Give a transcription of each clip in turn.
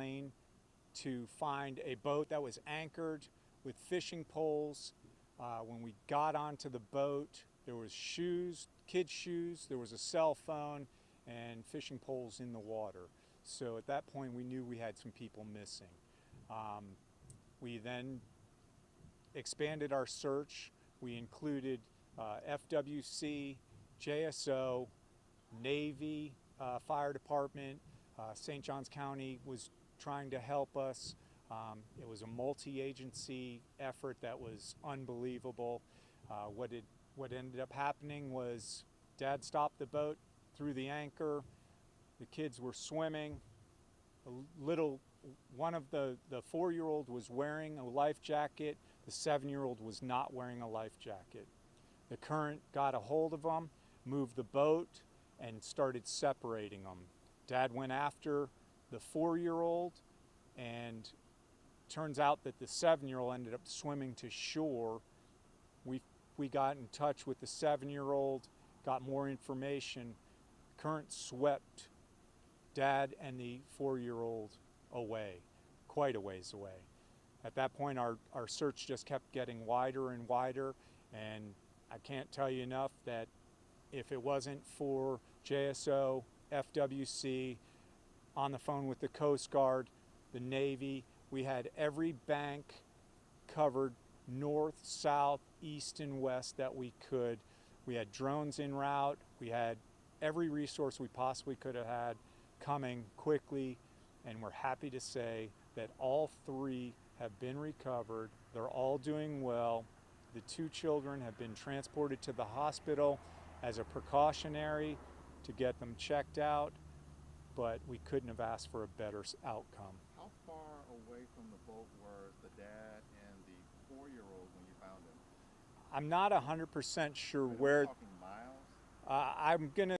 lane to find a boat that was anchored with fishing poles. When we got onto the boat, there was shoes, kids' shoes, there was a cell phone, and fishing poles in the water. So at that point, we knew we had some people missing. We then expanded our search. We included FWC, JSO, Navy, Fire Department. St. Johns County was trying to help us. It was a multi-agency effort that was unbelievable. What ended up happening was Dad stopped the boat, threw the anchor. The kids were swimming. One of the 4-year-old was wearing a life jacket. The 7-year-old was not wearing a life jacket. The current got a hold of them, moved the boat, and started separating them. Dad went after the 4-year-old, and turns out that the 7-year-old ended up swimming to shore. We got in touch with the 7-year-old, got more information. Current swept Dad and the 4-year-old away, quite a ways away. At that point, our search just kept getting wider and wider, and I can't tell you enough that if it wasn't for JSO, FWC, on the phone with the Coast Guard, the Navy, we had every bank covered north, south, east, and west that we could. We had drones en route. We had every resource we possibly could have had coming quickly, and we're happy to say that all 3 have been recovered. They're all doing well. The 2 children have been transported to the hospital as a precautionary to get them checked out, but we couldn't have asked for a better outcome. How far away from the boat were the dad and the 4-year-old when you found him? I'm not 100% sure We're where. talking miles?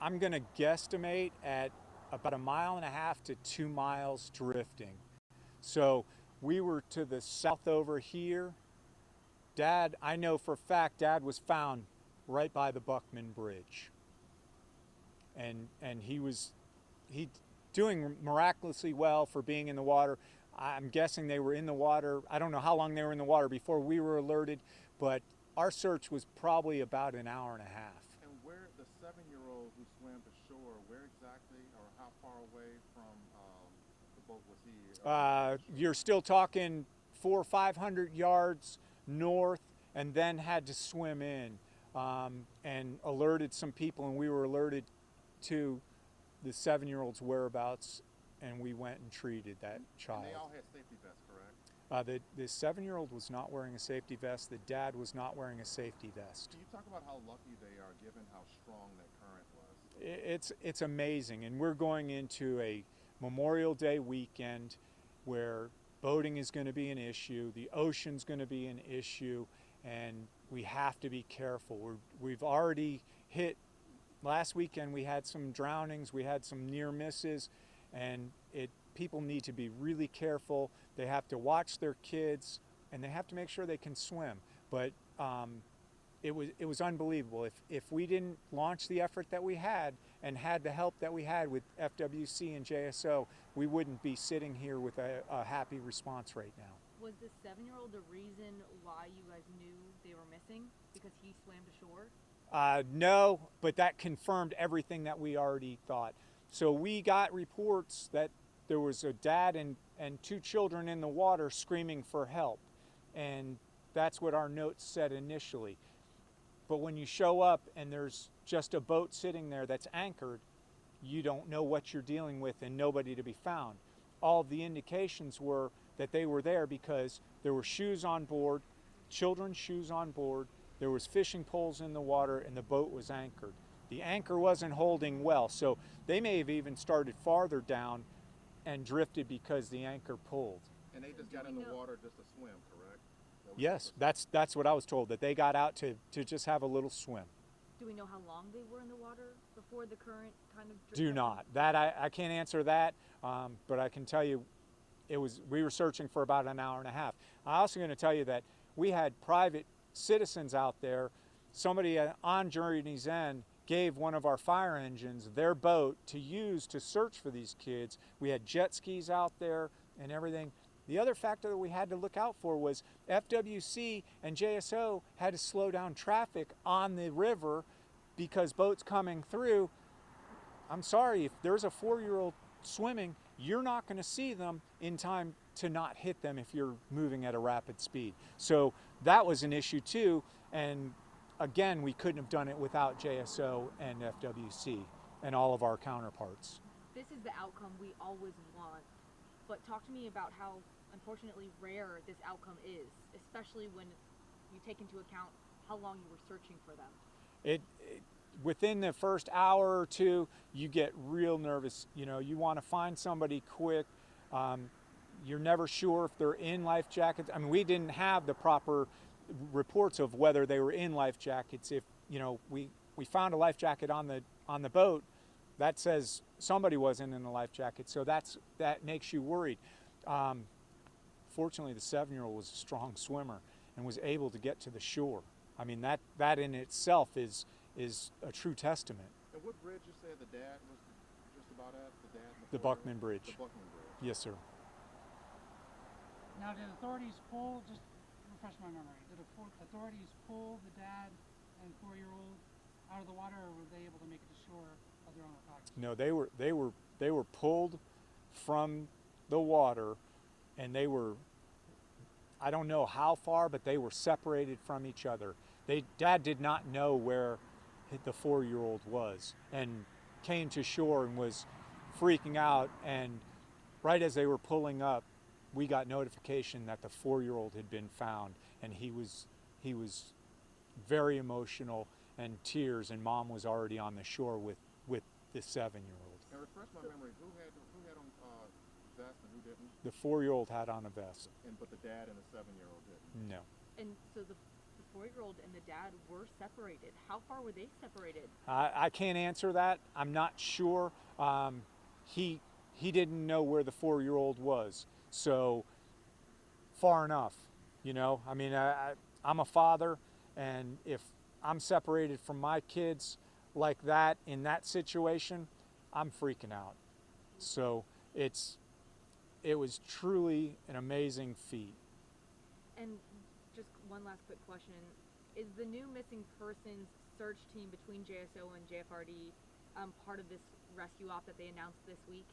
I'm gonna guesstimate at about 1.5 miles to 2 miles drifting. So we were to the south over here. Dad, I know for a fact, Dad was found right by the Buckman Bridge, and he doing miraculously well for being in the water. I'm guessing they were in the water. I don't know how long they were in the water before we were alerted, but our search was probably about 1.5 hours. And where the 7-year-old who swam to shore, where exactly or how far away from the boat was he? You're still talking 400 or 500 yards north, and then had to swim in and alerted some people, and we were alerted to the 7-year-old's whereabouts, and we went and treated that child. And they all had safety vests, correct? The 7-year-old was not wearing a safety vest. The dad was not wearing a safety vest. Can you talk about how lucky they are given how strong that current was? It's amazing, and we're going into a Memorial Day weekend where boating is going to be an issue, the ocean's going to be an issue, and we have to be careful. We've already hit, last weekend we had some drownings, we had some near misses, and people need to be really careful. They have to watch their kids, and they have to make sure they can swim. But it was unbelievable. If we didn't launch the effort that we had and had the help that we had with FWC and JSO, we wouldn't be sitting here with a happy response right now. Was the 7-year-old the reason why you guys knew they were missing? Because he swam to shore? No, but that confirmed everything that we already thought. So we got reports that there was a dad and 2 children in the water screaming for help. And that's what our notes said initially. But when you show up and there's just a boat sitting there that's anchored, you don't know what you're dealing with and nobody to be found. All the indications were that they were there because there were shoes on board, children's shoes on board, there was fishing poles in the water, and the boat was anchored. The anchor wasn't holding well, so they may have even started farther down and drifted because the anchor pulled. And they just got in the water just to swim, correct? Yes, that's what I was told, that they got out to just have a little swim. Do we know how long they were in the water before the current kind of drifted? Do not. That I can't answer that, but I can tell you we were searching for about 1.5 hours. I'm also going to tell you that we had private citizens out there. Somebody on Journey's End gave one of our fire engines their boat to use to search for these kids. We had jet skis out there and everything. The other factor that we had to look out for was FWC and JSO had to slow down traffic on the river because boats coming through. I'm sorry, if there's a 4-year-old swimming, you're not going to see them in time to not hit them if you're moving at a rapid speed. So that was an issue too. And again, we couldn't have done it without JSO and FWC and all of our counterparts. This is the outcome we always want, but talk to me about how unfortunately rare this outcome is, especially when you take into account how long you were searching for them. Within the first hour or two, you get real nervous. You know, you want to find somebody quick. You're never sure if they're in life jackets. I mean, we didn't have the proper reports of whether they were in life jackets. If, you know, we found a life jacket on the boat, that says somebody wasn't in a life jacket. So that makes you worried. Fortunately, the 7-year-old was a strong swimmer and was able to get to the shore. I mean, that in itself is a true testament. And what bridge you said the dad was just about at? The dad and the Buckman Bridge. The Buckman Bridge. Yes, sir. Now, did authorities pull, just refresh my memory, did authorities pull the dad and 4-year-old out of the water, or were they able to make it to shore of their own accord? No, they were pulled from the water, and they were, I don't know how far, but they were separated from each other. Dad did not know where the 4-year-old was and came to shore and was freaking out, and right as they were pulling up, we got notification that the 4-year-old had been found, and he was very emotional and tears, and Mom was already on the shore with the 7-year-old. And refresh my memory, who had on vest and who didn't? The 4-year-old had on a vest. But the dad and the 7-year-old didn't? No. And so the 4-year-old and the dad were separated. How far were they separated? I can't answer that. I'm not sure. He didn't know where the 4-year-old was. So far enough, you know. I mean, I'm a father, and if I'm separated from my kids like that in that situation, I'm freaking out. So it was truly an amazing feat. And just one last quick question. Is the new missing persons search team between JSO and JFRD part of this rescue op that they announced this week?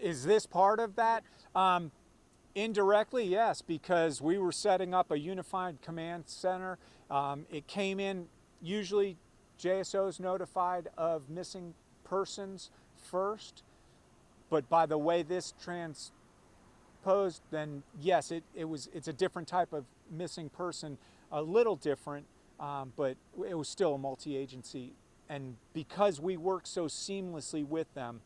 Is this part of that? Indirectly, yes, because we were setting up a unified command center. It came in, usually JSO is notified of missing persons first, but by the way this transposed, then yes, it's a different type of missing person, a little different, but it was still a multi-agency. And because we work so seamlessly with them,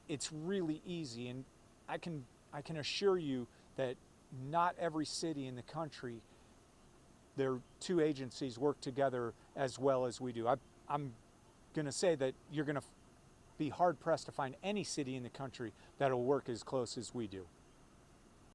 it's really easy, and I can assure you that not every city in the country, their two agencies work together as well as we do. I'm going to say that you're going to be hard-pressed to find any city in the country that'll work as close as we do.